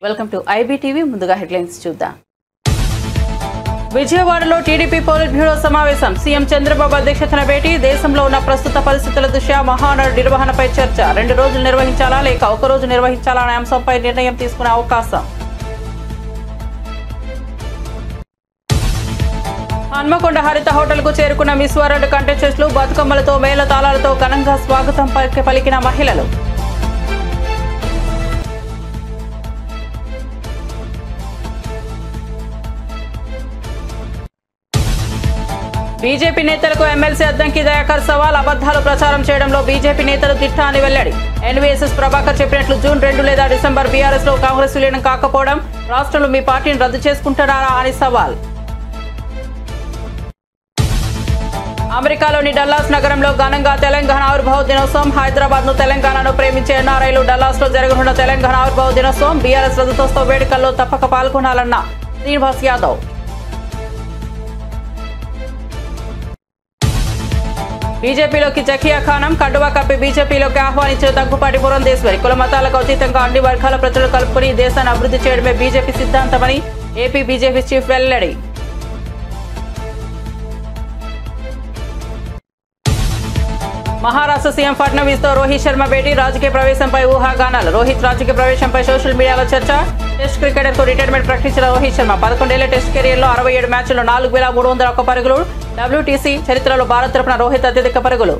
Welcome to IBTV. ముందుగా headlines చూద్దాం. విజయవాడలో టీడీపీ పోలిట్ బ్యూరో సమావేశం. సీఎం చంద్రబాబు అధ్యక్షతన భేటీ. దేశంలో ఉన్న ప్రస్తుత పరిస్థితుల దృష్ట్యా మహానాడు నిర్వహణపై చర్చ. 2 రోజులు నిర్వహించాలా లేక 1 రోజు నిర్వహించాలా అనే అంశంపై నిర్ణయం తీసుకునే అవకాశం. హన్మకొండ హరిత హోటల్ కు చేరుకున్న మిస్ వరల్డ్ కంటెస్టెంట్లు బతుకమ్మలతో మేళ తాళాలతో ఘనంగా స్వాగతం పలికిన మహిళలు. బీజేపీ నేతలకు ఎమ్మెల్సీ అద్దంకి దయాకర్ సవాల్. అబద్దాలు ప్రచారం చేయడంలో బీజేపీ నేతలు తిట్టా అని వెల్లడి. ఎన్వీఎస్ఎస్ ప్రభాకర్ చెప్పినట్లు జూన్ 2 లేదా డిసెంబర్ బీఆర్ఎస్ లో కాంగ్రెస్ విలీనం కాకపోవడం, రాష్ట్రంలో మీ పార్టీని రద్దు చేసుకుంటున్నారా అని సవాల్. అమెరికాలోని డల్లాస్ నగరంలో ఘనంగా తెలంగాణ ఆవిర్భావ దినోత్సవం. హైదరాబాద్ ను తెలంగాణను ప్రేమించే ఎన్ఆర్ఐలు డల్లాస్ లో జరగనున్న తెలంగాణ ఆవిర్భావ దినోత్సవం, బీఆర్ఎస్ రద్దుతోస్తో వేడుకల్లో తప్పక పాల్గొనాలన్న శ్రీనివాస్ యాదవ్. బీజేపీలోకి జకియా ఖానం. కండువా కప్పి బీజేపీలోకి ఆహ్వానించిన దగ్గుపాటి పురంధేశ్వరి. కుల మతాలకు అతీతంగా అన్ని వర్గాల ప్రజలు కలుపుకుని దేశాన్ని అభివృద్ధి చేయడమే బీజేపీ సిద్ధాంతమని ఏపీ బీజేపీ చీఫ్ వెల్లడి. మహారాష్ట్ర సీఎం ఫడ్నవీస్ తో రోహిత్ శర్మ భేటీ. రాజకీయ ప్రవేశంపై ఊహాగానాలు. రోహిత్ రాజకీయ ప్రవేశంపై సోషల్ మీడియాలో చర్చ. టెస్ట్ క్రికెటర్ కు రిటైర్మెంట్ ప్రకటించిన రోహిత్ శర్మ. 11 ఏళ్ల టెస్ట్ కెరీర్లో 67 మ్యాచ్ల్లో 4,301 పరుగులు. డబ్ల్యూటీసీ చరిత్రలో భారత్ తరపున రోహిత్ అత్యధిక పరుగులు.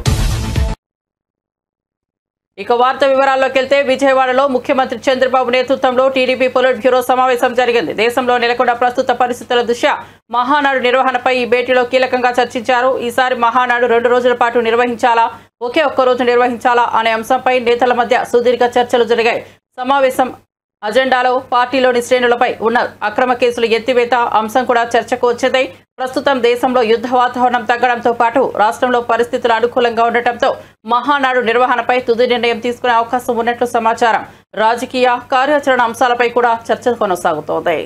ఇక వార్త వివరాల్లోకి వెళ్తే, విజయవాడలో ముఖ్యమంత్రి చంద్రబాబు నేతృత్వంలో టీడీపీ పొలిట్ బ్యూరో సమావేశం జరిగింది. దేశంలో నెలకొన్న ప్రస్తుత పరిస్థితుల దృష్ట్యా మహానాడు నిర్వహణపై ఈ భేటీలో కీలకంగా చర్చించారు. ఈసారి మహానాడు 2 రోజుల పాటు నిర్వహించాలా, ఒకే ఒక్క రోజు నిర్వహించాలా అనే అంశంపై నేతల మధ్య సుదీర్ఘ చర్చలు జరిగాయి. సమావేశం అజెండాలో పార్టీలోని శ్రేణులపై ఉన్న అక్రమ కేసులు ఎత్తివేత అంశం కూడా చర్చకు వచ్చేది. ప్రస్తుతం దేశంలో యుద్ధ వాతావరణం తగ్గడంతో పాటు రాష్ట్రంలో పరిస్థితులు అనుకూలంగా ఉండటంతో మహానాడు నిర్వహణపై తుది నిర్ణయం తీసుకునే అవకాశం ఉన్నట్లు సమాచారం. రాజకీయ కార్యాచరణ అంశాలపై కూడా చర్చ కొనసాగుతోంది.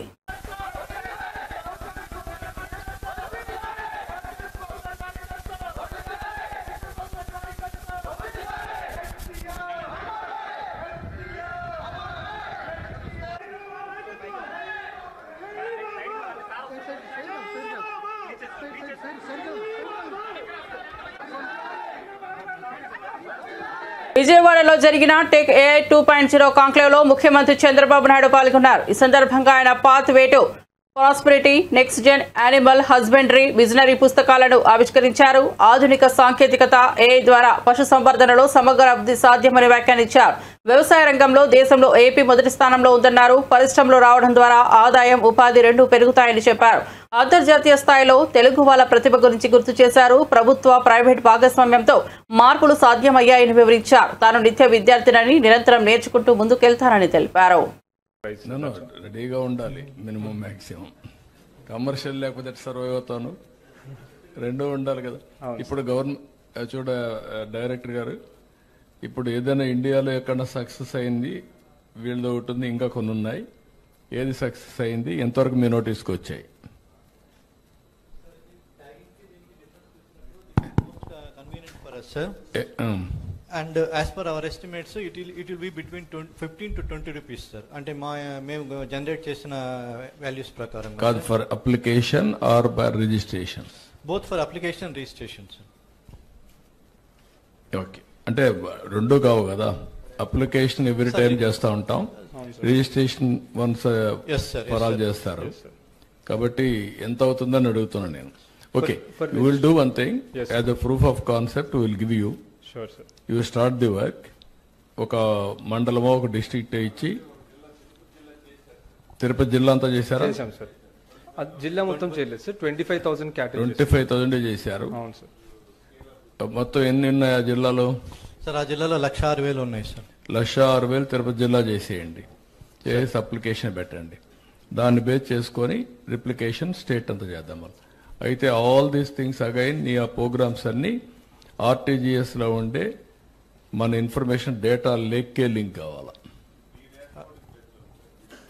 విజయవాడలో జరిగిన టెక్ AI 2.0 కాంక్లేవ్ లో ముఖ్యమంత్రి చంద్రబాబు నాయుడు పాల్గొన్నారు. ఈ సందర్భంగా ఆయన pathway to prosperity, next gen animal husbandry visionary పుస్తకాలను ఆవిష్కరించారు. ఆధునిక సాంకేతికత AI ద్వారా పశు సంవర్ధనలో సమగ్ర అభివృద్ధి సాధ్యమని వ్యాఖ్యానించారు. వ్యవసాయ రంగంలో దేశంలో ఏపీ మొదటి స్థానంలో ఉందన్నారు. పరిశ్రమలు రావడం ద్వారా ఆదాయం, ఉపాధి రెండూ పెరుగుతాయని చెప్పారు. అంతర్జాతీయ స్థాయిలో తెలుగు వాళ్ళ ప్రతిభ గురించి గుర్తు చేశారు. ప్రభుత్వ, ప్రైవేట్ భాగస్వామ్యంతో మార్పులు సాధ్యమయ్యాయని వివరించారు. తాను నిత్య విద్యార్థినని, నిరంతరం నేర్చుకుంటూ ముందుకెళ్తానని తెలిపారు. రెడీగా ఉండాలి, మినిమం మ్యాక్సిమం. కమర్షియల్ లేకపోతే సర్వైవ్ అవుతాను, రెండూ ఉండాలి కదా. ఇప్పుడు గవర్నమెంట్ చూడ డైరెక్టర్ గారు, ఇప్పుడు ఏదైనా ఇండియాలో ఎక్కడ సక్సెస్ అయింది వీళ్ళది ఒకటి ఉంది, ఇంకా కొన్ని ఉన్నాయి. ఏది సక్సెస్ అయింది, ఎంతవరకు మీ నోటీస్కి వచ్చాయి? And as per our estimates, it will be between 15 to 20 rupees, sir. అంటే మేము జనరేట్ చేసిన వాల్యూస్ ప్రకారం. కాదు, for application or by registration? Both for application and registration, sir. Okay, అంటే రెండు కావు కదా. అప్లికేషన్ ఎవ్రీ టైం చేస్తూ ఉంటాం, రిజిస్ట్రేషన్ వన్స్ ఫర్ ఆల్ చేస్తారు. కాబట్టి ఎంత అవుతుందని అడుగుతున్నాను నేను. Okay, you will do one thing as a proof of concept will give you. You start the work. ఒక మండలమో ఒక డిస్ట్రిక్ట్ ఇచ్చి, తిరుపతి జిల్లా అంతా చేశారా? జిల్లా మొత్తం చేయలేదు సార్. 25,000 చేశారు. మొత్తం ఎన్ని ఉన్నాయి ఆ జిల్లాలో? సార్ ఆ జిల్లాలో 1,06,000 ఉన్నాయి సార్. 1,06,000 తిరుపతి జిల్లా చేసేయండి. చేసి అప్లికేషన్ పెట్టండి. దాన్ని బేస్ చేసుకొని రిప్లికేషన్ స్టేట్ అంతా చేద్దాం. అయితే ఆల్ దీస్ థింగ్స్ అగైన్ నీ ఆ ప్రోగ్రామ్స్ అన్ని ఆర్టీజీఎస్లో ఉండే మన ఇన్ఫర్మేషన్ డేటా లేక్కే లింక్ కావాలా.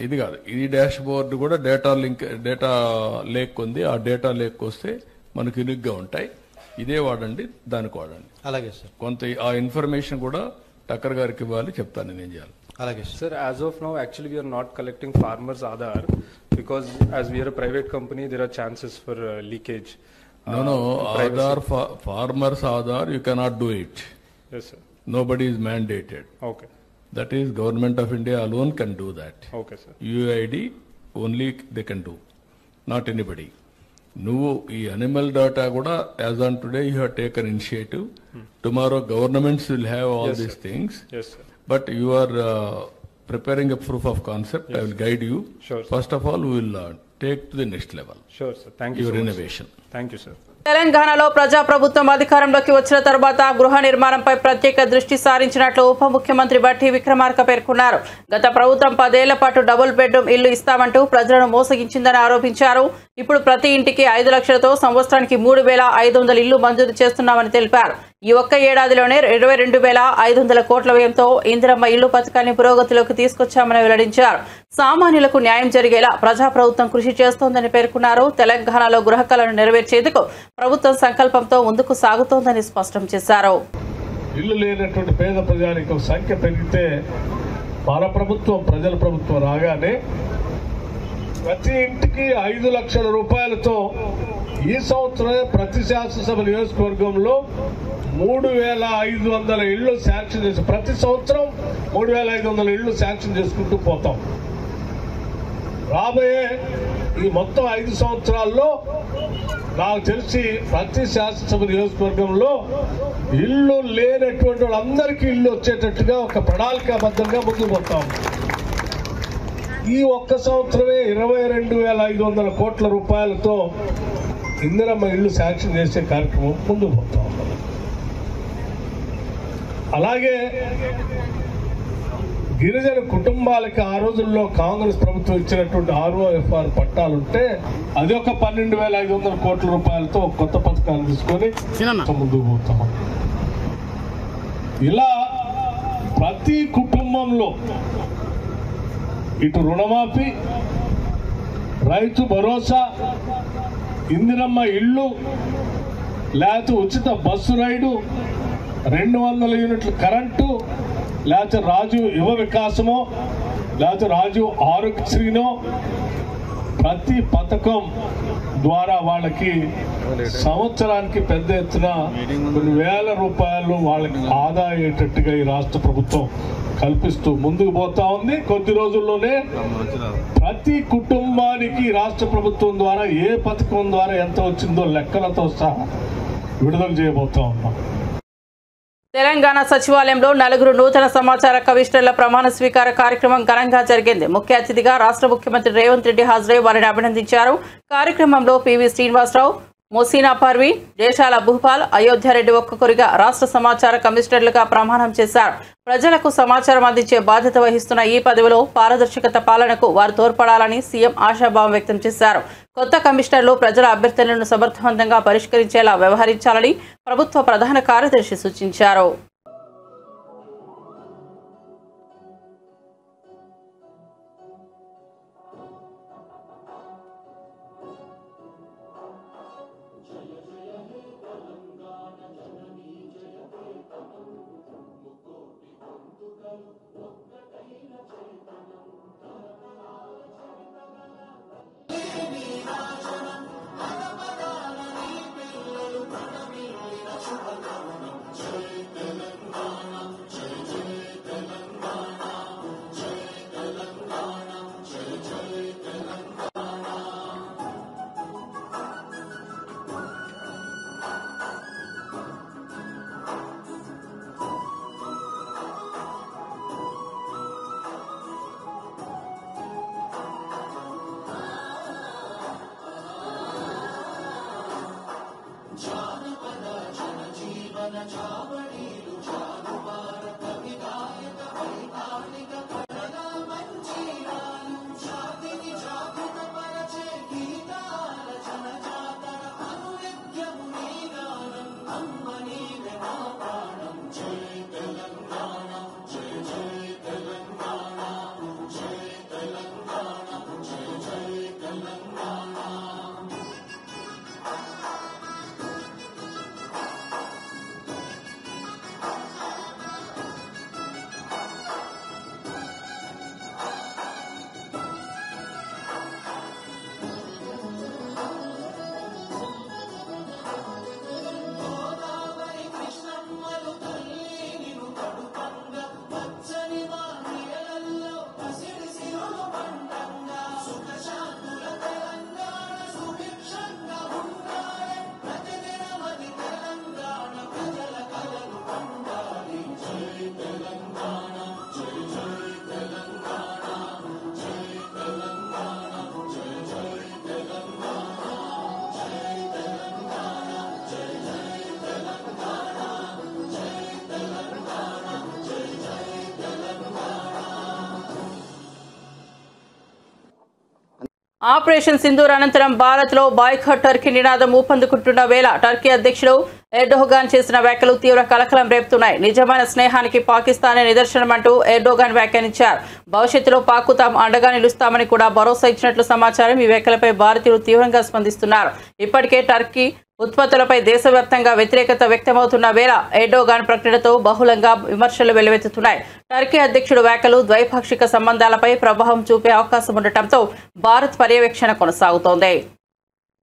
ఇది కాదు, ఇది డాష్ బోర్డు కూడా డేటా లేక్ ఉంది. ఆ డేటా లేక్ వస్తే మనకు యూనిక్గా ఉంటాయి. ఇదే వాడండి, దానికి వాడండి. అలాగే సార్. కొంత ఆ ఇన్ఫర్మేషన్ కూడా టక్కర్ గారికి ఇవ్వాలి, చెప్తాను నేను ఏం చేయాలి. అలాగే Sir, as of now, actually we are not collecting farmers' Aadhaar because as we are a private company, there are chances for leakage. No, Aadhaar, farmers Aadhaar, you cannot do it. Yes, sir. Nobody is mandated. Okay. That is, Government of India alone can do that. Okay, sir. UID only they can do, not anybody. నువ్వు ఈ animal data కూడా as on today you have taken initiative. Tomorrow governments will have all these things. Yes, sir. But you are preparing a proof of concept. Yes. I will guide you. Sure, First of all, we will take to the next level. Sure, sir. Thank you Your so innovation. much. Thank you, sir. తెలంగాణలో ప్రజాప్రభుత్వం అధికారంలోకి వచ్చిన తర్వాత గృహ నిర్మాణంపై ప్రత్యేక దృష్టి సారించినట్లు ఉప ముఖ్యమంత్రి బట్టి విక్రమార్క పేర్కొన్నారు. గత ప్రభుత్వం 10 ఏళ్ల పాటు డబుల్ బెడ్రూమ్ ఇల్లు ఇస్తామంటూ ప్రజలను మోసగించిందని ఆరోపించారు. ఇప్పుడు ప్రతి ఇంటికి 5 లక్షలతో సంవత్సరానికి 3,500 ఇళ్లు మంజూరు చేస్తున్నామని తెలిపారు. ఈ ఒక్క ఏడాదిలోనే 22,500 కోట్ల వ్యయంతో ఇందిరమ్మ ఇల్లు పథకాన్ని పురోగతిలోకి తీసుకొచ్చామని వెల్లడించారు. సామాన్యులకు న్యాయం జరిగేలా ప్రజాప్రభుత్వం కృషి చేస్తోందని పేర్కొన్నారు. తెలంగాణలో గృహ కలను నెరవేర్చేందుకు ప్రభుత్వం సంకల్పంతో ముందుకు సాగుతోందని స్పష్టం చేశారు. ఇల్లు లేనటువంటి పేద ప్రజానికం సంఖ్య పెరిగితే మన ప్రభుత్వం ప్రజల ప్రభుత్వం రాగానే ప్రతి ఇంటికి 5 లక్షల రూపాయలతో ఈ సంవత్సరమే ప్రతి శాసనసభ నియోజకవర్గంలో 3,500 ఇళ్లు శాంక్షన్ చేసి ప్రతి సంవత్సరం 3,500 ఇళ్లు శాంక్షన్ చేసుకుంటూ పోతాం. రాబోయే ఈ మొత్తం 5 సంవత్సరాల్లో నాకు తెలిసి ప్రతి శాసనసభ నియోజకవర్గంలో ఇల్లు లేనటువంటి వాళ్ళందరికీ ఇల్లు వచ్చేటట్టుగా ఒక ప్రణాళికాబద్ధంగా ముందుకు పోతాం. ఈ ఒక్క సంవత్సరమే 22,500 కోట్ల రూపాయలతో ఇందిరమ్మ ఇల్లు శాంక్షన్ చేసే కార్యక్రమం ముందుకు పోతాం. అలాగే గిరిజన కుటుంబాలకి ఆ రోజుల్లో కాంగ్రెస్ ప్రభుత్వం ఇచ్చినటువంటి ROFR పట్టాలుంటే అది ఒక 12,500 కోట్ల రూపాయలతో కొత్త పథకాలు తీసుకొని ముందుకు పోతాం. ఇలా ప్రతి కుటుంబంలో ఇటు రుణమాఫీ, రైతు భరోసా, ఇందిరమ్మ ఇల్లు, లేకపోతే ఉచిత బస్సు రైడు, 200 యూనిట్ల కరెంటు, లేకపోతే రాజు యువ వికాసమో, లేకపోతే రాజు ఆరోగ్యశ్రీనో, ప్రతి పథకం ద్వారా వాళ్ళకి సంవత్సరానికి పెద్ద ఎత్తున కొన్ని వేల రూపాయలు వాళ్ళకి ఆదా అయ్యేటట్టుగా ఈ రాష్ట్ర ప్రభుత్వం కల్పిస్తూ ముందుకు పోతా ఉంది. కొద్ది రోజుల్లోనే ప్రతి కుటుంబానికి రాష్ట్ర ప్రభుత్వం ద్వారా ఏ పథకం ద్వారా ఎంత వచ్చిందో లెక్కలతో సహా విడుదల చేయబోతా ఉన్నాం. తెలంగాణ సచివాలయంలో 4 నూతన సమాచార కమిషనర్ల ప్రమాణ స్వీకార కార్యక్రమం ఘనంగా జరిగింది. ముఖ్య అతిథిగా రాష్ట్ర ముఖ్యమంత్రి రేవంత్ రెడ్డి హాజరై వారిని అభినందించారు. కార్యక్రమంలో పివి శ్రీనివాసరావు, మొసీనా పర్వీన్, దేశాల భూపాల్, అయోధ్యారెడ్డి ఒక్కొక్కరిగా రాష్ట్ర సమాచార కమిషనర్లుగా ప్రమాణం చేశారు. ప్రజలకు సమాచారం అందించే బాధ్యత వహిస్తున్న ఈ పదవిలో పారదర్శకత పాలనకు వారు తోడ్పడాలని సీఎం ఆశాభావం వ్యక్తం చేశారు. కొత్త కమిషనర్లు ప్రజల అభ్యర్థనలను సమర్థవంతంగా పరిష్కరించేలా వ్యవహరించాలని ప్రభుత్వ ప్రధాన కార్యదర్శి సూచించారు. ఆపరేషన్ సింధూర్ అనంతరం భారత్లో బాయ్కాట్ టర్కీ నినాదం ఊపందుకుంటున్న వేళ టర్కీ అధ్యక్షుడు ఎర్డోగాన్ చేసిన వ్యాఖ్యలు తీవ్ర కలకలం రేపుతున్నాయి. నిజమైన స్నేహానికి పాకిస్తానే నిదర్శనమంటూ ఎర్డోగాన్ వ్యాఖ్యానించారు. భవిష్యత్తులో పాక్కు తాము అండగా నిలుస్తామని కూడా భరోసా ఇచ్చినట్లు సమాచారం. ఈ వ్యాఖ్యలపై భారతీయులు తీవ్రంగా స్పందిస్తున్నారు. ఇప్పటికే టర్కీ ఉత్పత్తులపై దేశవ్యాప్తంగా వ్యతిరేకత వ్యక్తమవుతున్న వేళ ఎర్డోగాన్ ప్రకటనతో బహుళంగా విమర్శలు వెల్లువెత్తుతున్నాయి. టర్కీ అధ్యక్షుడు వ్యాఖ్యలు ద్వైపాక్షిక సంబంధాలపై ప్రభావం చూపే అవకాశం ఉండటంతో భారత్ పర్యవేక్షణ కొనసాగుతోంది.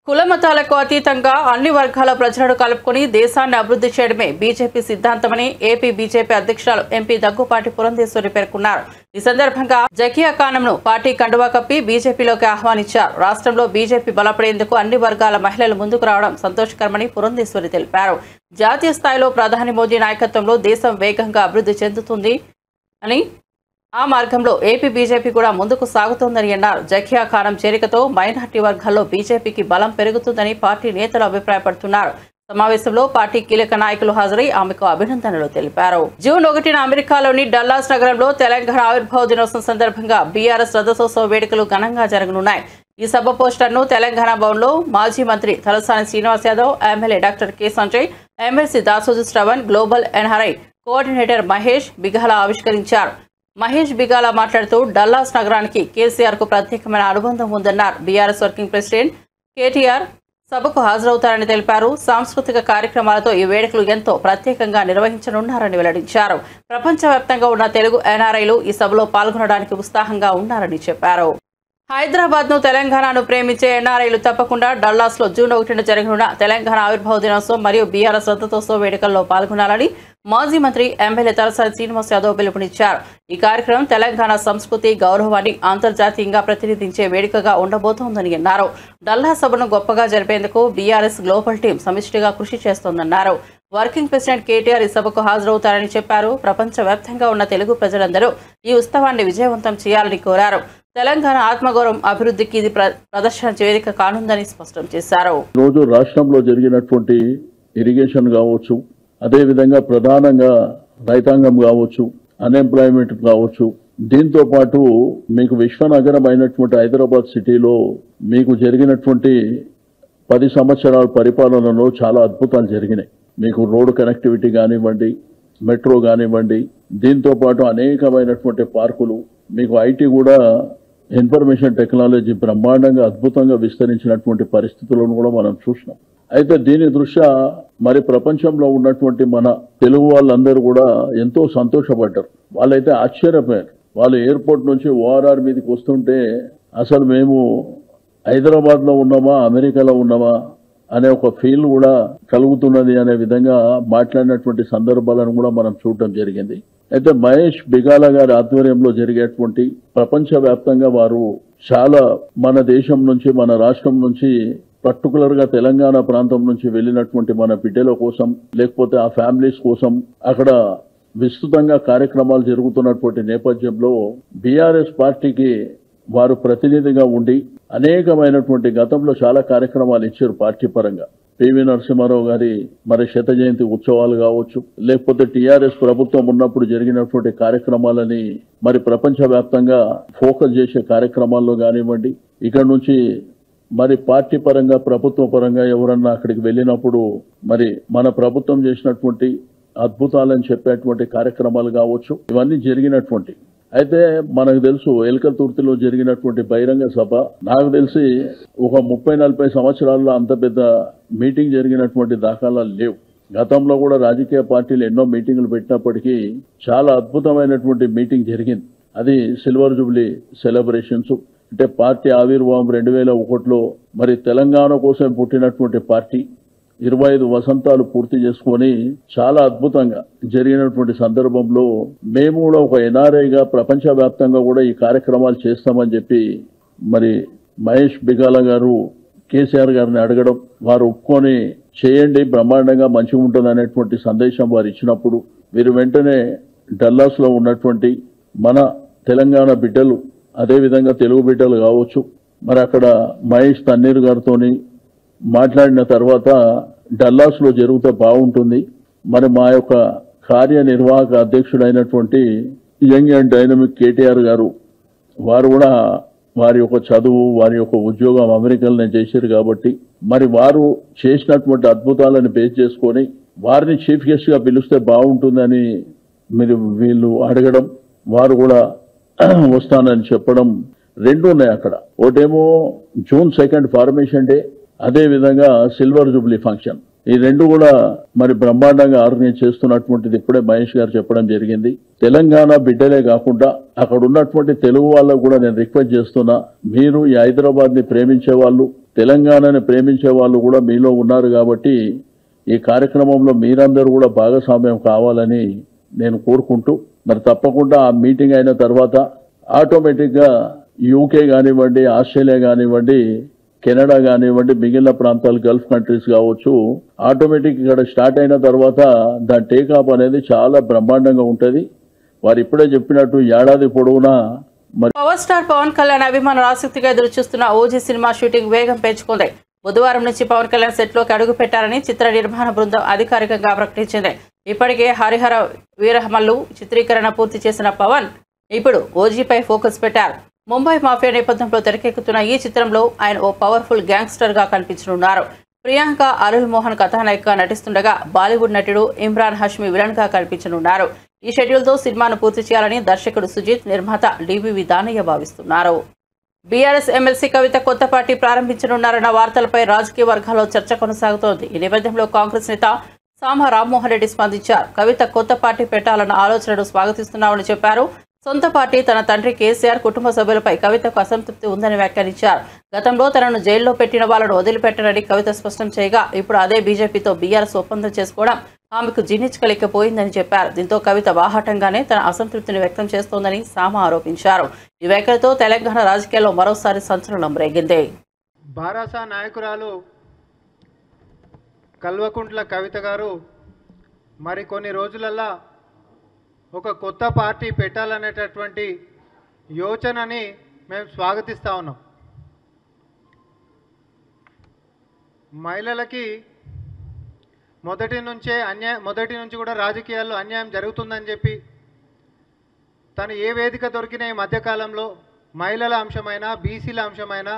కులమతాలకు అతీతంగా అన్ని వర్గాల ప్రజలను కలుపుకొని దేశాన్ని అభివృద్ధి చేయడమే బీజేపీ సిద్ధాంతమని ఏపీ బీజేపీ అధ్యక్షురాలు ఎంపీ దగ్గుపాటి పురంధేశ్వరి పేర్కొన్నారు. ఈ సందర్భంగా జకియా ఖానంను పార్టీ కండువా కప్పి బీజేపీలోకి ఆహ్వానించారు. రాష్ట్రంలో బీజేపీ బలపడేందుకు అన్ని వర్గాల మహిళలు ముందుకు రావడం సంతోషకరమని పురంధేశ్వరి తెలిపారు. జాతీయ స్థాయిలో ప్రధాని మోదీ నాయకత్వంలో దేశం వేగంగా అభివృద్ధి చెందుతుంది అని ఆ మార్గంలో ఏపీ బీజేపీ కూడా ముందుకు సాగుతోందని అన్నారు. జకియా ఖానం చేరికతో మైనార్టీ వర్గాల్లో బీజేపీకి బలం పెరుగుతుందని పార్టీ నేతలు అభిప్రాయపడుతున్నారు. సమావేశంలో పార్టీ కీలక నాయకులు హాజరై ఆమెకు అభినందనలు తెలిపారు. జూన్ 1న అమెరికాలోని డల్లాస్ నగరంలో తెలంగాణ ఆవిర్భావ దినోత్సవం సందర్భంగా బీఆర్ఎస్ రథోత్సవ వేడుకలు ఘనంగా జరగనున్నాయి. ఈ సభ పోస్టర్ను తెలంగాణ భవన్లో మాజీ మంత్రి Talasani Srinivas Yadav, MLA doctor K Sanjay, MLC Dasoju Shravan, global NRI coordinator Mahesh Bigala ఆవిష్కరించారు. మహేష్ బిగాల మాట్లాడుతూ డల్లాస్ నగరానికి కేసీఆర్ కు ప్రత్యేకమైన అనుబంధం ఉందన్నారు. బీఆర్ఎస్ వర్కింగ్ ప్రెసిడెంట్ కేటీఆర్ సభకు హాజరవుతారని తెలిపారు. సాంస్కృతిక కార్యక్రమాలతో ఈ వేడుకలు ఎంతో ప్రత్యేకంగా నిర్వహించనున్నారని వెల్లడించారు. ప్రపంచవ్యాప్తంగా ఉన్న తెలుగు ఎన్ఆర్ఐలు ఈ సభలో పాల్గొనడానికి ఉత్సాహంగా ఉన్నారని చెప్పారు. హైదరాబాద్ ను తెలంగాణను ప్రేమించే ఎన్ఆర్ఐలు తప్పకుండా డల్లాస్ లో జూన్ 1న జరగనున్న తెలంగాణ ఆవిర్భావ దినోత్సవం మరియు బీఆర్ఎస్ రథోత్సవ వేడుకల్లో పాల్గొనాలని మాజీ మంత్రి ఎమ్మెల్యే తలసాని శ్రీనివాస్ యాదవ్ పిలుపునిచ్చారు. ఈ కార్యక్రమం తెలంగాణ సంస్కృతి గౌరవాన్ని అంతర్జాతీయంగా ప్రతినిధించే వేడుకగా ఉండబోతోందని అన్నారు. డల్లాస్ సభను గొప్పగా జరిపేందుకు బీఆర్ఎస్ గ్లోబల్ టీం సమిష్టిగా కృషి చేస్తోందన్నారు. వర్కింగ్ ప్రెసిడెంట్ కేటీఆర్ ఈ సభకు హాజరవుతారని చెప్పారు. ప్రపంచవ్యాప్తంగా ఉన్న తెలుగు ప్రజలందరూ ఈ ఉత్సవాన్ని విజయవంతం చేయాలని కోరారు. తెలంగాణ ఆత్మగౌరవం అభివృద్ధికి ఇది ప్రదర్శన వేదిక కానుందని స్పష్టం చేశారు. రోజు రాష్ట్రంలో జరిగినటువంటి ఇరిగేషన్ కావచ్చు, అదేవిధంగా ప్రధానంగా రైతాంగం కావచ్చు, అన్ఎంప్లాయ్మెంట్ కావచ్చు, దీంతో పాటు మీకు విశ్వనగరం అయినటువంటి హైదరాబాద్ సిటీలో మీకు జరిగినటువంటి 10 సంవత్సరాల పరిపాలనలో చాలా అద్భుతాలు జరిగినాయి. మీకు రోడ్డు కనెక్టివిటీ కానివ్వండి, మెట్రో కానివ్వండి, దీంతో పాటు అనేకమైనటువంటి పార్కులు, మీకు ఐటీ కూడా ఇన్ఫర్మేషన్ టెక్నాలజీ బ్రహ్మాండంగా అద్భుతంగా విస్తరించినటువంటి పరిస్థితులను కూడా మనం చూసినాం. అయితే దీని దృష్ట్యా మరి ప్రపంచంలో ఉన్నటువంటి మన తెలుగు వాళ్ళందరూ కూడా ఎంతో సంతోషపడ్డారు. వాళ్ళైతే ఆశ్చర్యపోయారు. వాళ్ళు ఎయిర్పోర్ట్ నుంచి ఓఆర్ఆర్ మీదకి వస్తుంటే అసలు మేము హైదరాబాద్ లో ఉన్నామా, అమెరికాలో ఉన్నామా అనే ఒక ఫీల్ కూడా కలుగుతున్నది అనే విధంగా మాట్లాడినటువంటి సందర్భాలను కూడా మనం చూడటం జరిగింది. అయితే మహేష్ బిగాల గారి ఆధ్వర్యంలో జరిగేటువంటి ప్రపంచవ్యాప్తంగా వారు చాలా మన దేశం నుంచి, మన రాష్ట్రం నుంచి, పర్టికులర్ గా తెలంగాణ ప్రాంతం నుంచి వెళ్ళినటువంటి మన బిడ్డల కోసం, లేకపోతే ఆ ఫ్యామిలీస్ కోసం అక్కడ విస్తృతంగా కార్యక్రమాలు జరుగుతున్నటువంటి నేపథ్యంలో బీఆర్ఎస్ పార్టీకి వారు ప్రతినిధిగా ఉండి అనేకమైనటువంటి గతంలో చాలా కార్యక్రమాలు ఇచ్చారు పార్టీ పరంగా. పివి నరసింహారావు గారి మరి శత జయంతి ఉత్సవాలు కావచ్చు, లేకపోతే టీఆర్ఎస్ ప్రభుత్వం ఉన్నప్పుడు జరిగినటువంటి కార్యక్రమాలని మరి ప్రపంచవ్యాప్తంగా ఫోకస్ చేసే కార్యక్రమాల్లో కానివ్వండి, ఇక్కడ నుంచి మరి పార్టీ పరంగా, ప్రభుత్వ పరంగా ఎవరన్నా అక్కడికి వెళ్ళినప్పుడు మరి మన ప్రభుత్వం చేసినటువంటి అద్భుతాలని చెప్పేటువంటి కార్యక్రమాలు కావచ్చు, ఇవన్నీ జరిగినటువంటి. అయితే మనకు తెలుసు ఎల్కతుర్తిలో జరిగినటువంటి బహిరంగ సభ, నాకు తెలిసి ఒక 30-40 సంవత్సరాల్లో అంత పెద్ద మీటింగ్ జరిగినటువంటి దాఖలాలు లేవు. గతంలో కూడా రాజకీయ పార్టీలు ఎన్నో మీటింగులు పెట్టినప్పటికీ చాలా అద్భుతమైనటువంటి మీటింగ్ జరిగింది. అది సిల్వర్ జూబ్లీ సెలబ్రేషన్స్. అంటే పార్టీ ఆవిర్భావం 2001లో మరి తెలంగాణ కోసం పుట్టినటువంటి పార్టీ 25 వసంతాలు పూర్తి చేసుకొని చాలా అద్భుతంగా జరిగినటువంటి సందర్భంలో మేము కూడా ఒక ఎన్ఆర్ఐగా ప్రపంచవ్యాప్తంగా కూడా ఈ కార్యక్రమాలు చేస్తామని చెప్పి మరి మహేష్ బిగాల గారు కేసీఆర్ గారిని అడగడం, వారు ఒప్పుకొని చేయండి బ్రహ్మాండంగా మంచిగా ఉంటుంది అనేటువంటి సందేశం వారు ఇచ్చినప్పుడు వీరు వెంటనే డల్లాస్ లో ఉన్నటువంటి మన తెలంగాణ బిడ్డలు, అదేవిధంగా తెలుగు బిడ్డలు కావచ్చు, మరి అక్కడ మహేష్ తన్నీర్ గారితోని మాట్లాడిన తర్వాత డల్లాస్ లో జరిగితే బాగుంటుంది, మరి మా యొక్క కార్యనిర్వాహక అధ్యక్షుడైనటువంటి యంగ్ అండ్ డైనమిక్ కేటీఆర్ గారు వారు కూడా వారి యొక్క చదువు, వారి యొక్క ఉద్యోగం అమెరికాలోనే చేశారు కాబట్టి మరి వారు చేసినటువంటి అద్భుతాలను బేస్ చేసుకొని వారిని చీఫ్ గెస్ట్ గా పిలిస్తే బాగుంటుందని వీళ్ళు అడగడం, వారు కూడా వస్తానని చెప్పడం రెండు ఉన్నాయి అక్కడ. ఒకటేమో June 2 ఫార్మేషన్ డే, అదే విధంగా సిల్వర్ జూబ్లీ ఫంక్షన్. ఈ రెండు కూడా మరి బ్రహ్మాండంగా ఆర్గనైజ్ చేస్తున్నటువంటిది ఇప్పుడే మహేష్ గారు చెప్పడం జరిగింది. తెలంగాణ బిడ్డలే కాకుండా అక్కడ ఉన్నటువంటి తెలుగు వాళ్ళకు కూడా నేను రిక్వెస్ట్ చేస్తున్నా, మీరు ఈ హైదరాబాద్ ని ప్రేమించే వాళ్ళు, తెలంగాణని ప్రేమించే వాళ్ళు కూడా మీలో ఉన్నారు కాబట్టి ఈ కార్యక్రమంలో మీరందరూ కూడా భాగస్వామ్యం కావాలని నేను కోరుకుంటూ, మరి తప్పకుండా ఆ మీటింగ్ అయిన తర్వాత ఆటోమేటిక్ గా యూకే కానివ్వండి, ఆస్ట్రేలియా కానివ్వండి, కెనడా కానివ్వండి, మిగిలిన ప్రాంతాలు గల్ఫ్ కంట్రీస్ కావచ్చు, ఆటోమేటిక్ ఇక్కడ స్టార్ట్ అయిన తర్వాత దాని టేకాప్ అనేది చాలా బ్రహ్మాండంగా ఉంటది. వారు ఇప్పుడే చెప్పినట్టు ఏడాది పొడవునా పవర్ స్టార్ పవన్ కళ్యాణ్ అభిమానులు ఆసక్తిగా ఎదురు చూస్తున్న ఓజీ సినిమా షూటింగ్ వేగం పెంచుకుంది. బుధవారం నుంచి పవన్ కళ్యాణ్ సెట్లోకి అడుగు పెట్టారని చిత్ర నిర్మాణ బృందం అధికారికంగా ప్రకటించింది. ఇప్పటికే హరిహర వీరమల్లు చిత్రీకరణ పూర్తి చేసిన పవన్ ఇప్పుడు ఓజీపై ఫోకస్ పెట్టారు. ముంబై మాఫియా నేపథ్యంలో తెరకెక్కుతున్న ఈ చిత్రంలో ఆయన ఓ పవర్ఫుల్ గ్యాంగ్స్టర్ గా కనిపించనున్నారు. ప్రియాంక అరుల్ మోహన్ కథానాయికగా నటిస్తుండగా బాలీవుడ్ నటుడు ఇమ్రాన్ హష్మి విలన్ గా కనిపించనున్నారు. ఈ షెడ్యూల్తో సినిమాను పూర్తి చేయాలని దర్శకుడు సుజిత్, నిర్మాత డివివి దానయ్య భావిస్తున్నారు. బీఆర్ఎస్ ఎమ్మెల్సీ కవిత కొత్త పార్టీ ప్రారంభించనున్నారన్న వార్తలపై రాజకీయ వర్గాల్లో చర్చ కొనసాగుతోంది. ఈ నేపథ్యంలో కాంగ్రెస్ నేత సామ రామ్మోహన్ రెడ్డి స్పందించారు. కవిత కొత్త పార్టీ పెట్టాలన్న ఆలోచనను స్వాగతిస్తున్నామని చెప్పారు. సొంత పార్టీ తన తండ్రి కేసీఆర్ కుటుంబ సభ్యులపై కవితకు అసంతృప్తి ఉందని వ్యాఖ్యానించారు. గతంలో తనను జైల్లో పెట్టిన వాళ్లను వదిలిపెట్టనని కవిత స్పష్టం చేయగా ఇప్పుడు అదే బీజేపీతో బీఆర్ఎస్ ఒప్పందం చేసుకోవడం ఆమెకు జీర్ణించుకోలేకపోయిందని చెప్పారు. దీంతో కవిత బాహాటంగానే తన అసంతృప్తిని వ్యక్తం చేస్తోందని సామ ఆరోపించారు. ఈ వ్యాఖ్యలతో తెలంగాణ రాజకీయాల్లో మరోసారి సంచలనం రేగింది. బారాసా నాయకురాలు కల్వకుంట్ల కవిత గారు మరికొన్ని రోజులల్లా ఒక కొత్త పార్టీ పెట్టాలనేటటువంటి యోచనని మేము స్వాగతిస్తూ ఉన్నాం. మహిళలకి మొదటి నుంచి కూడా రాజకీయాల్లో అన్యాయం జరుగుతుందని చెప్పి తను ఏ వేదిక దొరికిన ఈ మధ్యకాలంలో మహిళల అంశమైన, బీసీల అంశమైన,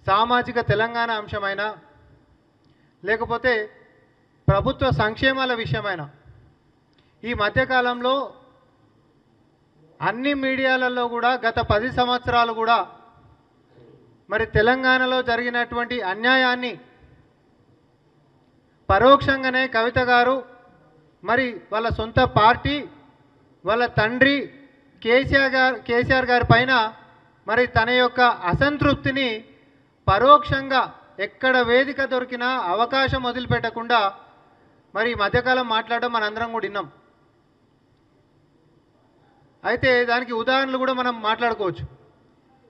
సామాజిక తెలంగాణ అంశమైన, లేకపోతే ప్రభుత్వ సంక్షేమాల విషయమైన ఈ మధ్యకాలంలో అన్ని మీడియాలలో కూడా గత 10 సంవత్సరాలు కూడా మరి తెలంగాణలో జరిగినటువంటి అన్యాయాన్ని పరోక్షంగానే కవిత గారు మరి వాళ్ళ సొంత పార్టీ, వాళ్ళ తండ్రి కేసీఆర్ గారి పైన మరి తన యొక్క అసంతృప్తిని పరోక్షంగా ఎక్కడ వేదిక దొరికినా అవకాశం వదిలిపెట్టకుండా మరి ఈ మధ్యకాలం మాట్లాడడం మనందరం కూడా విన్నాం. అయితే దానికి ఉదాహరణలు కూడా మనం మాట్లాడుకోవచ్చు.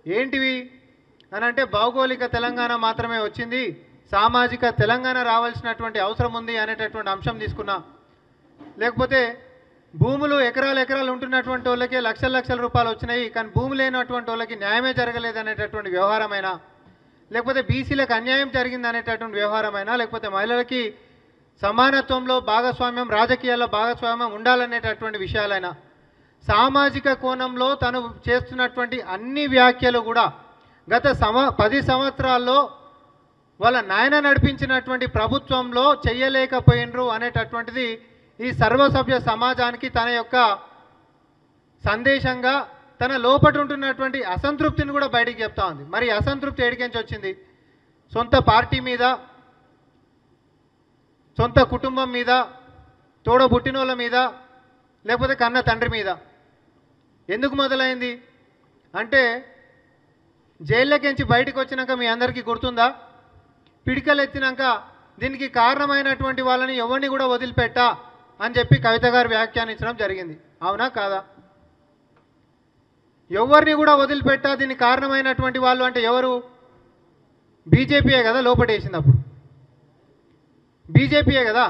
ఏంటివి అని అంటే భౌగోళిక తెలంగాణ మాత్రమే వచ్చింది, సామాజిక తెలంగాణ రావాల్సినటువంటి అవసరం ఉంది అనేటటువంటి అంశం తీసుకున్నా, లేకపోతే భూములు ఎకరాలు ఉంటున్నటువంటి వాళ్ళకి లక్షల రూపాయలు వచ్చినాయి కానీ భూమి లేనటువంటి వాళ్ళకి న్యాయమే జరగలేదు అనేటటువంటి వ్యవహారమైనా, లేకపోతే బీసీలకు అన్యాయం జరిగింది అనేటటువంటి వ్యవహారమైనా, లేకపోతే మహిళలకి సమానత్వంలో భాగస్వామ్యం, రాజకీయాల్లో భాగస్వామ్యం ఉండాలనేటటువంటి విషయాలైనా, సామాజిక కోణంలో తను చేస్తున్నటువంటి అన్ని వ్యాఖ్యలు కూడా గత 10 సంవత్సరాల్లో వాళ్ళ నాయన నడిపించినటువంటి ప్రభుత్వంలో చెయ్యలేకపోయినరు అనేటటువంటిది ఈ సర్వసభ్య సమాజానికి తన యొక్క సందేశంగా తన లోపట ఉంటున్నటువంటి అసంతృప్తిని కూడా బయటికి చెప్తా ఉంది. మరి అసంతృప్తి ఎడికించి వచ్చింది? సొంత పార్టీ మీద, సొంత కుటుంబం మీద, తోడబుట్టినోళ్ళ మీద, లేకపోతే కన్న తండ్రి మీద. ఎందుకు మొదలైంది అంటే జైల్లోకించి బయటకు వచ్చినాక మీ అందరికీ గుర్తుందా, పిడికలు ఎత్తినాక దీనికి కారణమైనటువంటి వాళ్ళని ఎవరిని కూడా వదిలిపెట్టా అని చెప్పి కవిత గారు వ్యాఖ్యానించడం జరిగింది. అవునా కాదా? ఎవరిని కూడా వదిలిపెట్టా దీనికి కారణమైనటువంటి వాళ్ళు అంటే ఎవరు? బీజేపీయే కదా లోపటేసింది, అప్పుడు బీజేపీయే కదా.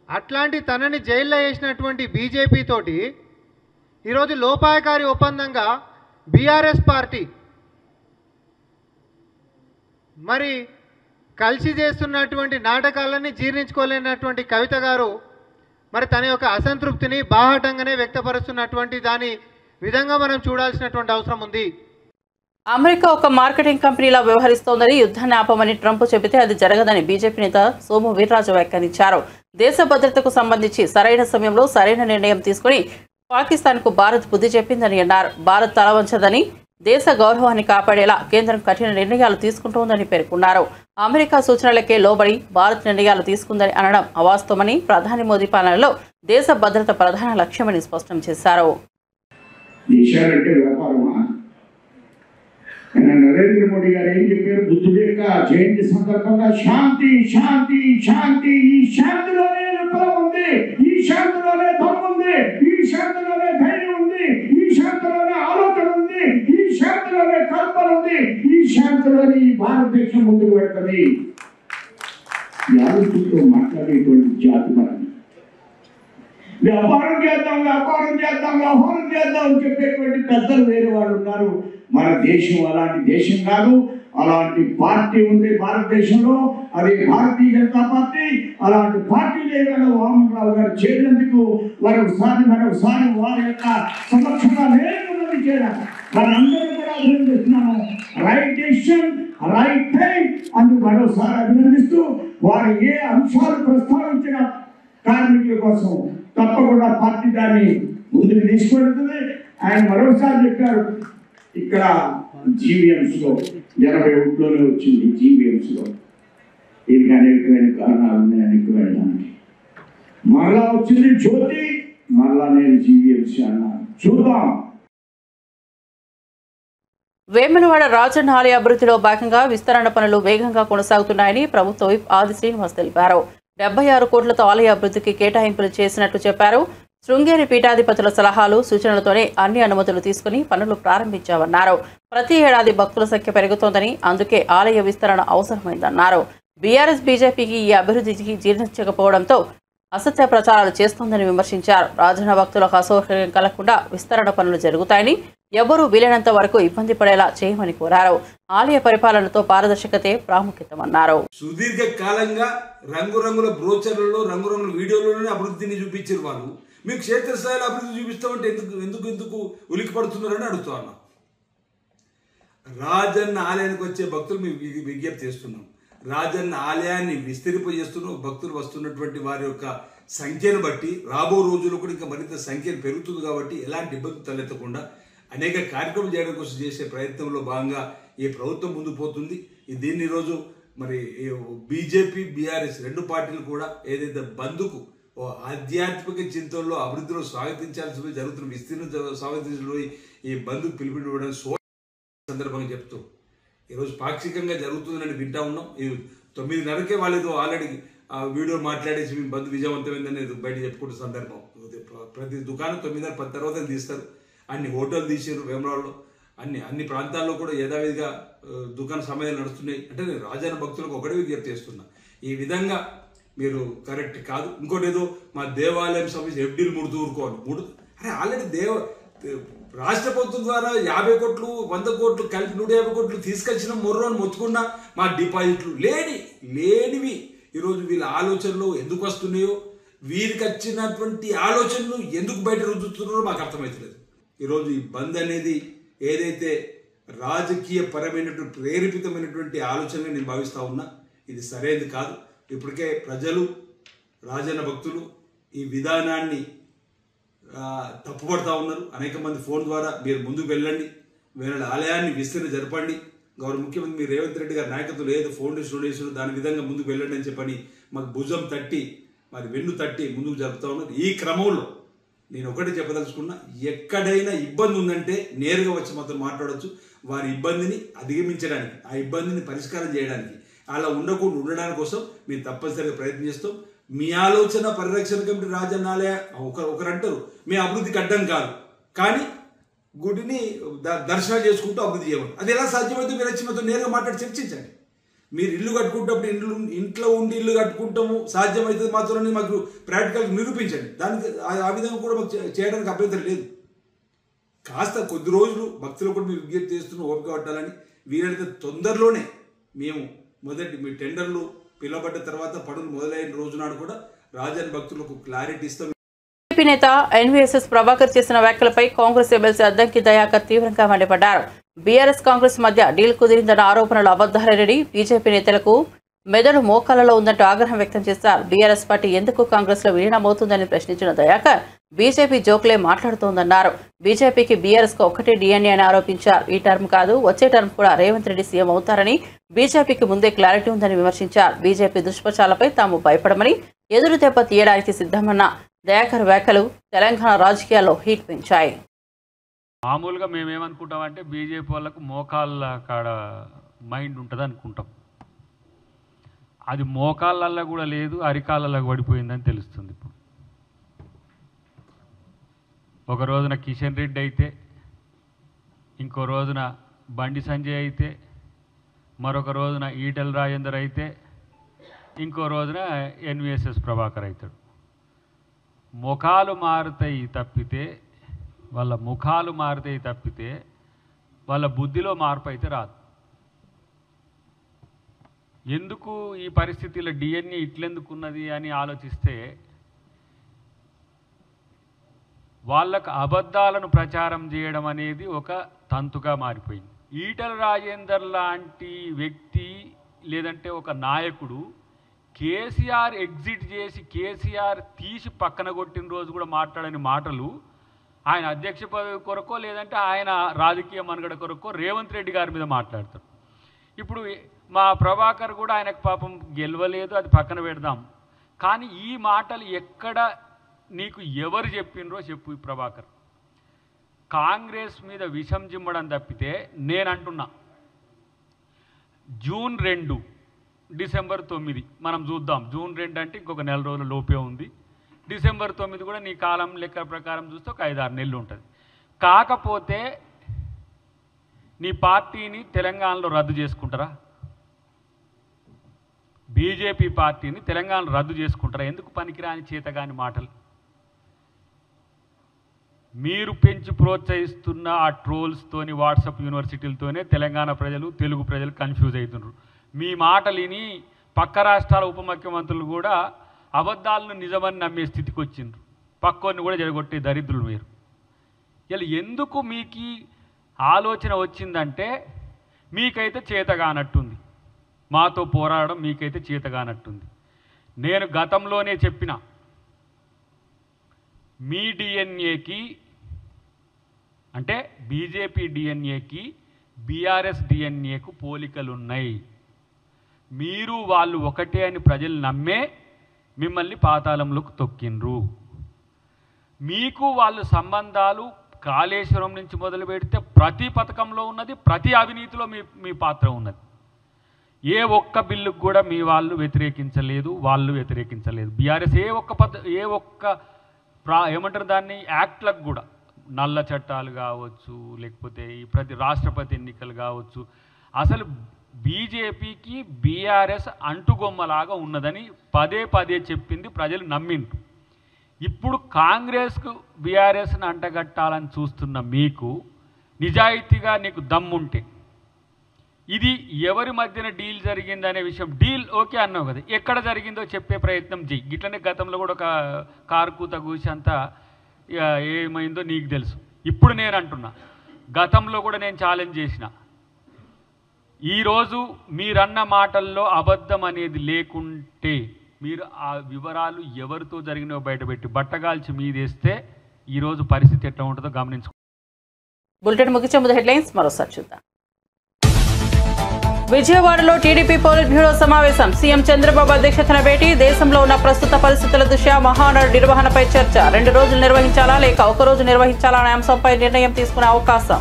అట్లాంటి తనని జైల్లో వేసినటువంటి బీజేపీ తోటి ఈరోజు లోపాయకారి ఒప్పందంగా బీఆర్ఎస్ పార్టీ మరి కలిసి చేస్తున్నటువంటి నాటకాలన్నీ జీర్ణించుకోలేనటువంటి కవిత గారు మరి తన యొక్క అసంతృప్తిని బాహాటంగానే వ్యక్తపరుస్తున్నటువంటి దాని విధంగా మనం చూడాల్సినటువంటి అవసరం ఉంది. అమెరికా ఒక మార్కెటింగ్ కంపెనీలా వ్యవహరిస్తోందని యుద్ధాన్ని ఆపమని ట్రంప్ చెబితే అది జరగదని బీజేపీ నేత సోము వీర్రాజు వ్యాఖ్యానించారు. దేశ భద్రతకు సంబంధించి సరైన సమయంలో సరైన నిర్ణయం తీసుకుని పాకిస్తాన్కు భారత్ బుద్ధి చెప్పిందని అన్నారు. భారత్ తలవంచదని, దేశ గౌరవాన్ని కాపాడేలా కేంద్రం కఠిన నిర్ణయాలు తీసుకుంటోందని పేర్కొన్నారు. అమెరికా సూచనలకే లోబడి భారత్ నిర్ణయాలు తీసుకుందని అనడం అవాస్తవమని, ప్రధాని మోదీ పాలనలో దేశ భద్రత ప్రధాన లక్ష్యమని స్పష్టం చేశారు. నరేంద్ర మోడీ గారు ఏం చెప్పారు? బుద్ధుడి యొక్క జయంతి సందర్భంగా శాంతి శాంతి శాంతి, ఈ శాంతిలోనే విప్లవం ఉంది, ఈ శాంతిలోనే దమ్ము ఉంది, ఈ శాంతిలోనే ధైర్యం ఉంది, ఈ శాంతిలోనే ఆలోచన ఉంది, ఈ శాంతిలోనే కల్పన ఉంది, ఈ శాంతిలోనే ఈ భారతదేశం ముందుకు పెడుతుంది. యాదృష్టితో మాట్లాడేటువంటి జాతి మనం. వ్యాపారం చేద్దాం వ్యాపారం చేద్దాం వ్యవహారం చేద్దాం అని చెప్పేటువంటి పెద్దలు వేరే వాళ్ళు ఉన్నారు. మన దేశం అలాంటి దేశం కాదు. అలాంటి పార్టీ ఉంది భారతదేశంలో, అది భారతీయ జనతా పార్టీ. అలాంటి పార్టీ లేకుండా వామనరావు గారు చేరినందుకు మరొకసారి వారి యొక్క సమక్షంగా నేర్చుకున్నది చేయాలి. మనందరూ కూడా అభినందిస్తున్నాము. రైట్ డెసిషన్, రైట్ టైం అందుకు మరోసారి అభినందిస్తూ, వారు ఏ అంశాలు ప్రస్తావించిన కార్మికుల కోసం తప్పకుండా పార్టీ దాన్ని ముందుకు తీసుకెళ్తుంది. ఆయన మరోసారి చెప్పారు, ఇక్కడ జీవీఎంస్ లో 81లోనే వచ్చింది. జీవీఎంస్ లో దీనికి అనేకమైన కారణాలు ఉన్నాయి. అనేకమైనదానికి మరలా వచ్చింది జ్యోతి, మరలా నేను జీవీఎంసీ అన్నాను. చూద్దాం. వేములవాడ రాజన్న ఆలయ అభివృద్ధిలో భాగంగా విస్తరణ పనులు వేగంగా కొనసాగుతున్నాయని ప్రభుత్వ విప్ ఆది శ్రీనివాస్ తెలిపారు. 76 కోట్లతో ఆలయ అభివృద్ధికి కేటాయింపులు చేసినట్లు చెప్పారు. శృంగేరి పీఠాధిపతుల సలహాలు సూచనలతోనే అన్ని అనుమతులు తీసుకుని పనులు ప్రారంభించామన్నారు. ప్రతి ఏడాది భక్తుల సంఖ్య పెరుగుతోందని, అందుకే ఆలయ విస్తరణ అవసరమైందన్నారు. బీఆర్ఎస్ బీజేపీకి ఈ అభివృద్ధికి జీర్ణించకపోవడంతో అసత్య ప్రచారాలు చేస్తోందని విమర్శించారు. రాజన్న భక్తులకు అసౌకర్యం కలగకుండా విస్తరణ పనులు జరుగుతాయని, ఎవరూ వీలైనంత వరకు ఇబ్బంది పడేలా చేయమని కోరారు. ఆలయ పరిపాలనతో పారదర్శకతే ప్రాముఖ్యతమన్నారు. సుదీర్ఘ కాలంగా రంగురంగుల బ్రోచర్లలో రంగురంగుల వీడియోలలోనే అభివృద్ధిని చూపించారు వాళ్ళు. మీకు క్షేత్రస్థాయిలో అభివృద్ధి చూపిస్తామంటే ఎందుకు ఉలికి పడుతున్నారని అడుగుతా ఉన్నాం. రాజన్న ఆలయానికి వచ్చే భక్తులు మేము విజ్ఞప్తి చేస్తున్నాం. రాజన్న ఆలయాన్ని విస్తరింపజేస్తున్నాం. భక్తులు వస్తున్నటువంటి వారి యొక్క సంఖ్యను బట్టి రాబో రోజుల్లో కూడా ఇంకా మరింత సంఖ్య పెరుగుతుంది. కాబట్టి ఎలాంటి ఇబ్బంది తలెత్తకుండా అనేక కార్యక్రమం చేయడం కోసం చేసే ప్రయత్నంలో భాగంగా ఈ ప్రభుత్వం ముందు పోతుంది. దీన్ని ఈరోజు మరి బీజేపీ బీఆర్ఎస్ రెండు పార్టీలు కూడా ఏదైతే బంద్కు ఆధ్యాత్మిక చింతనలో అభివృద్ధిలో స్వాగతించాల్సి జరుగుతున్న విస్తీర్ణ స్వాగతించడం ఈ బంద్కు పిలుపునివ్వడం సందర్భంగా చెప్తూ ఈరోజు పాక్షికంగా జరుగుతుందని వింటా ఉన్నాం. ఈ 9:30కే వాళ్ళేదో ఆల్రెడీ ఆ వీడియో మాట్లాడేసి మేము బంద్ విజయవంతమైందని బయట చెప్పుకుంటున్న సందర్భం. ప్రతి దుకాణం 9:10 తర్వాత తీస్తారు. అన్ని హోటల్ తీసారు వేమరాడలో. అన్ని ప్రాంతాల్లో కూడా యథావిధిగా దుకాణ సమయాలు నడుస్తున్నాయి. అంటే నేను రాజన్న భక్తులకు ఒకటే విజ్ఞప్తి చేస్తున్నా, ఈ విధంగా మీరు కరెక్ట్ కాదు. ఇంకోటి ఏదో మా దేవాలయం సంబంధించి ఎఫ్డీలు ముడుతూ ఊరుకోవాలి. అరే ఆల్రెడీ రాష్ట్ర ప్రభుత్వం ద్వారా 50 కోట్లు 100 కోట్లు కలిపి 150 కోట్లు తీసుకొచ్చిన మొర్రోని మొత్తుకున్నా మా డిపాజిట్లు లేనివి ఈరోజు వీళ్ళ ఆలోచనలు ఎందుకు వస్తున్నాయో, వీరికి వచ్చినటువంటి ఆలోచనలు ఎందుకు బయట రుద్దుతున్నారో మాకు అర్థమవుతలేదు. ఈరోజు ఈ బంద్ అనేది ఏదైతే రాజకీయ పరమైనటువంటి ప్రేరేపితమైనటువంటి ఆలోచనగా నేను భావిస్తా ఉన్నా. ఇది సరైనది కాదు. ఇప్పటికే ప్రజలు రాజన్న భక్తులు ఈ విధానాన్ని తప్పుపడతా ఉన్నారు. అనేక మంది ఫోన్ ద్వారా మీరు ముందుకు వెళ్ళండి, వీళ్ళ ఆలయాన్ని విస్తరణ జరపండి, గౌరవ ముఖ్యమంత్రి రేవంత్ రెడ్డి గారి నాయకత్వంలో ఏదో ఫౌండేషన్ దాని విధంగా ముందుకు వెళ్ళండి అని చెప్పని మాకు భుజం తట్టి మరి వెన్ను తట్టి ముందుకు జరుపుతా ఉన్నారు. ఈ క్రమంలో నేను ఒకటి చెప్పదలుచుకున్నా, ఎక్కడైనా ఇబ్బంది ఉందంటే నేరుగా వచ్చి మాతో మాట్లాడవచ్చు. వారి ఇబ్బందిని అధిగమించడానికి, ఆ ఇబ్బందిని పరిష్కారం చేయడానికి, అలా ఉండడానికి కోసం మేము తప్పనిసరిగా ప్రయత్నం చేస్తాం. మీ ఆలోచన పరిరక్షణ కమిటీ రాజన్నాలయ ఒకరంటారు మీ అభివృద్ధికి అడ్డం కాదు, కానీ గుడిని దర్శనం చేసుకుంటూ అభివృద్ధి చేయమని. అది ఎలా సాధ్యమైతే మీరు వచ్చి మాతో నేరుగా మాట్లాడి చర్చించండి. మీరు ఇల్లు కట్టుకుంటప్పుడు ఇంట్లో ఉండి ఇల్లు కట్టుకుంటాము సాధ్యమవుతుంది మాతో మాకు ప్రాక్టికల్ నిరూపించండి. దానికి ఆ విధంగా కూడా మాకు చేయడానికి అభ్యంతరం లేదు. కాస్త కొద్ది రోజులు భక్తులు కూడా మీరు విజ్ఞప్తి చేస్తున్న ఓపిక పట్టాలని. వీలైతే తొందరలోనే మేము మీ టెండర్లు పిలువబడ్డ తర్వాత పనులు మొదలైన రోజు నాడు కూడా రాజన్న భక్తులకు క్లారిటీ ఇస్తాం. టీడీపీ నేత ఎన్వీఎస్ఎస్ ప్రభాకర్ చేసిన వ్యాఖ్యలపై కాంగ్రెస్ ఎమ్మెల్సీ అద్దంకి దయాకర్ తీవ్రంగా మండిపడ్డారు. బీఆర్ఎస్ కాంగ్రెస్ మధ్య డీల్ కుదిరిందన్న ఆరోపణలు అబద్ధాలని బీజేపీ నేతలకు మెదడు మోకాలలో ఉందంటూ ఆగ్రహం వ్యక్తం చేశారు. బీఆర్ఎస్ పార్టీ ఎందుకు కాంగ్రెస్ లో విలీనమవుతుందని ప్రశ్నించిన దయాకర్ బీజేపీ జోక్లే మాట్లాడుతోందన్నారు. బీజేపీకి బీఆర్ఎస్ కు ఒక్కటే డిఎన్ఏ అని ఆరోపించారు. ఈ టర్మ్ కాదు, వచ్చే టర్మ్ కూడా రేవంత్ రెడ్డి సీఎం అవుతారని బీజేపీకి ముందే క్లారిటీ ఉందని విమర్శించారు. బీజేపీ దుష్ప్రచారాలపై తాము భయపడమని, ఎదురు దెబ్బ తీయడానికి సిద్ధమన్న దయాకర్ వ్యాఖ్యలు తెలంగాణ రాజకీయాల్లో హీట్ పెంచాయి. మామూలుగా మేమేమనుకుంటామంటే బీజేపీ వాళ్ళకు మోకాళ్ళ కాడ మైండ్ ఉంటుంది అనుకుంటాం. అది మోకాళ్ళల్లో కూడా లేదు, అరికాళ్ళల్లో పడిపోయిందని తెలుస్తుంది. ఇప్పుడు ఒక రోజున కిషన్ రెడ్డి అయితే, ఇంకో రోజున బండి సంజయ్ అయితే, మరొక రోజున ఈటెల రాజేందర్ అయితే, ఇంకో రోజున ఎన్విఎస్ఎస్ ప్రభాకర్ అవుతాడు. ముఖాలు మారుతాయి తప్పితే, వాళ్ళ ముఖాలు మారుతాయి తప్పితే వాళ్ళ బుద్ధిలో మార్పు అయితే రాదు. ఎందుకు ఈ పరిస్థితిలో డిఎన్ఏ ఇట్లెందుకున్నది అని ఆలోచిస్తే, వాళ్ళకు అబద్ధాలను ప్రచారం చేయడం అనేది ఒక తంతుగా మారిపోయింది. ఈటెల రాజేందర్ లాంటి వ్యక్తి లేదంటే ఒక నాయకుడు కేసీఆర్ ఎగ్జిట్ చేసి కేసీఆర్ తీసి పక్కన కొట్టిన రోజు కూడా మాట్లాడని మాటలు ఆయన అధ్యక్ష పదవి కొరకో లేదంటే ఆయన రాజకీయ మనుగడ కొరకో రేవంత్ రెడ్డి గారి మీద మాట్లాడతారు. ఇప్పుడు మా ప్రభాకర్ కూడా ఆయనకు పాపం గెలవలేదు, అది పక్కన పెడదాం. కానీ ఈ మాటలు ఎక్కడ నీకు ఎవరు చెప్పినరో చెప్పు. ప్రభాకర్ కాంగ్రెస్ మీద విషం జిమ్మడం తప్పితే నేనంటున్నా, జూన్ 2 డిసెంబర్ 9 మనం చూద్దాం. జూన్ 2 అంటే ఇంకొక నెల రోజుల లోపే ఉంది. డిసెంబర్ 9 కూడా నీ కాలం లెక్క ప్రకారం చూస్తే ఒక 5-6 నెలలు ఉంటుంది. కాకపోతే నీ పార్టీని తెలంగాణలో రద్దు చేసుకుంటారా? బీజేపీ పార్టీని తెలంగాణలో రద్దు చేసుకుంటారా? ఎందుకు పనికిరాని చేతగాని మాటలు? మీరు పెంచి ప్రోత్సహిస్తున్న ఆ ట్రోల్స్తోని వాట్సాప్ యూనివర్సిటీలతోనే తెలంగాణ ప్రజలు, తెలుగు ప్రజలు కన్ఫ్యూజ్ అవుతున్నారు. మీ మాటలు విని పక్క రాష్ట్రాల ఉప ముఖ్యమంత్రులు కూడా అబద్ధాలను నిజమని నమ్మే స్థితికి వచ్చిండ్రు. పక్కోని కూడా జరగొట్టే దరిద్రులు మీరు. ఇలా ఎందుకు మీకు ఆలోచన వచ్చిందంటే, మీకైతే చేతగానట్టుంది, మాతో పోరాడడం మీకైతే చేతగానట్టుంది. నేను గతంలోనే చెప్పిన, మీ డిఎన్ఏకి అంటే బీజేపీ డిఎన్ఏకి బీఆర్ఎస్ డిఎన్ఏకు పోలికలున్నాయి. మీరు వాళ్ళు ఒకటే అని ప్రజలు నమ్మే మిమ్మల్ని పాతాళంలోకి తొక్కిండ్రు. మీకు వాళ్ళు సంబంధాలు కాళేశ్వరం నుంచి మొదలు పెడితే ప్రతి పథకంలో ఉన్నది, ప్రతి అవినీతిలో మీ పాత్ర ఉన్నది. ఏ ఒక్క బిల్లుకు కూడా మీ వాళ్ళు వ్యతిరేకించలేదు, వాళ్ళు వ్యతిరేకించలేదు. బీఆర్ఎస్ ఏ ఒక్క ఏమంటారు దాన్ని, యాక్ట్లకు కూడా, నల్ల చట్టాలు కావచ్చు, లేకపోతే ఈ ప్రతి రాష్ట్రపతి ఎన్నికలు కావచ్చు, అసలు బీజేపీకి బీఆర్ఎస్ అంటుగొమ్మలాగా ఉన్నదని పదే చెప్పింది, ప్రజలు నమ్మిండ్రు. ఇప్పుడు కాంగ్రెస్కు బీఆర్ఎస్ని అంటగట్టాలని చూస్తున్న మీకు నిజాయితీగా నీకు దమ్ముంటే, ఇది ఎవరి మధ్యన డీల్ జరిగిందనే విషయం, డీల్ ఓకే అన్నావు కదా, ఎక్కడ జరిగిందో చెప్పే ప్రయత్నం చెయ్యి. ఇట్లనే గతంలో కూడా ఒక కారు కూత కూసి అంతా ఏమైందో నీకు తెలుసు. ఇప్పుడు నేను అంటున్నా, గతంలో కూడా నేను ఛాలెంజ్ చేసిన, ఈరోజు మీరన్న మాటల్లో అబద్ధం అనేది లేకుంటే మీరు ఆ వివరాలు ఎవరితో జరిగినో బయటపెట్టి బట్టగాల్చి మీదేస్తే ఈరోజు పరిస్థితి ఎట్లా ఉంటుందో గమనించుకో. బులెటిన్ ముగించే ముందు హెడ్లైన్స్ మరోసారి చూద్దాం. విజయవాడలో టీడీపీ పోలిట్ బ్యూరో సమావేశం. సీఎం చంద్రబాబు అధ్యక్షతన భేటీ. దేశంలో ఉన్న ప్రస్తుత పరిస్థితుల దృష్ట్యా మహానాడు నిర్వహణపై చర్చ. 2 రోజులు నిర్వహించాలా లేక ఒక రోజు నిర్వహించాలా అనే అంశంపై నిర్ణయం తీసుకునే అవకాశం.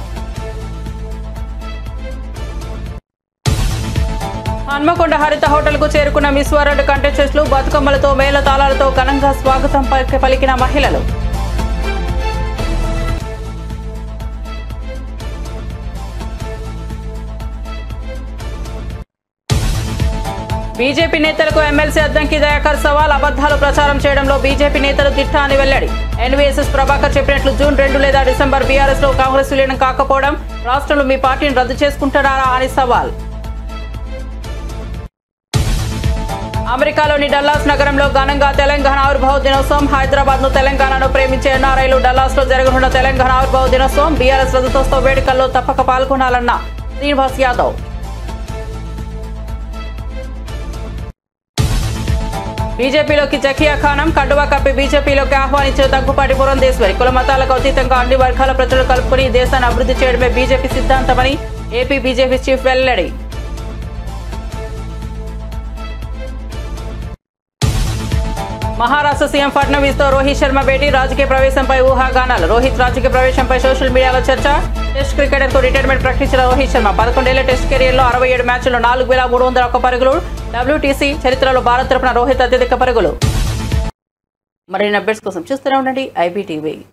హన్మకొండ హరిత హోటల్ కు చేరుకున్న మిస్ వరల్డ్ కంటెస్టెంట్స్. బతుకమ్మలతో మేళ తాళాలతో ఘనంగా స్వాగతం పలికిన మహిళలు. బీజేపీ నేతలకు ఎమ్మెల్సీ అద్దంకి దయాకర్ సవాల్. అబద్ధాలు ప్రచారం చేయడంలో బీజేపీ నేతలు దిట్ట అని వెల్లడి. ఎన్వీఎస్ఎస్ ప్రభాకర్ చెప్పినట్లు జూన్ 2 లేదా డిసెంబర్ బీఆర్ఎస్ లో కాంగ్రెస్ విలీనం కాకపోవడం, రాష్ట్రంలో మీ పార్టీని రద్దు చేసుకుంటున్నారా అని సవాల్. అమెరికాలోని డల్లాస్ నగరంలో ఘనంగా తెలంగాణ ఆవిర్భావ దినోత్సవం. హైదరాబాద్ ను తెలంగాణను ప్రేమించే ఎన్ఆర్ఐలు డల్లాస్ లో జరగనున్న తెలంగాణ ఆవిర్భావ దినోత్సవం బీఆర్ఎస్ రజతోత్సవ వేడుకల్లో తప్పక పాల్గొనాలన్న శ్రీనివాస్ యాదవ్. బీజేపీలోకి జకియా ఖానం కండువా కప్పి బీజేపీలోకి ఆహ్వానించిన దగ్గుపాటి పురంధేశ్వరి. కుల మతాలకు అతీతంగా అన్ని వర్గాల ప్రజలు కలుపుకుని దేశాన్ని అభివృద్ధి చేయడమే బీజేపీ సిద్ధాంతమని ఏపీ బీజేపీ చీఫ్ వెల్లడి. మహారాష్ట్ర సీఎం ఫడ్నవీస్ తో రోహిత్ శర్మ భేటీ. రాజకీయ ప్రవేశంపై ఊహాగానాలు. రోహిత్ రాజకీయ ప్రవేశంపై సోషల్ మీడియాలో చర్చ. టెస్ట్ క్రికెటర్ కు రిటైర్మెంట్ ప్రకటించిన రోహిత్ శర్మ. 11 ఏళ్ల టెస్ట్ కెరీర్లో 67 మ్యాచ్ల్లో 4,301 పరుగులు. WTC చరిత్రలో భారత్ తరపున రోహిత్ అత్యధిక పరుగులు. మరిన్ని అప్డేట్స్ కోసం చూస్తూనే ఉండండి IBTV.